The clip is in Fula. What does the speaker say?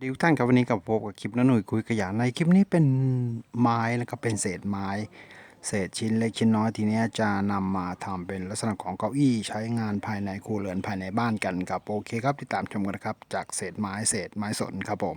ดีทุกท่านครับวันนี้กับพบกับคลิปน้าหนุ่ยคุยขยะในคลิปนี้เป็นไม้นะครับเป็นเศษไม้เศษชิ้นเล็กชิ้นน้อยทีนี้จะนำมาทำเป็นลักษณะของเก้าอี้ใช้งานภายในครัวเรือนภายในบ้านกันครับโอเคครับติดตามชมกันนะครับจากเศษไม้สนครับผม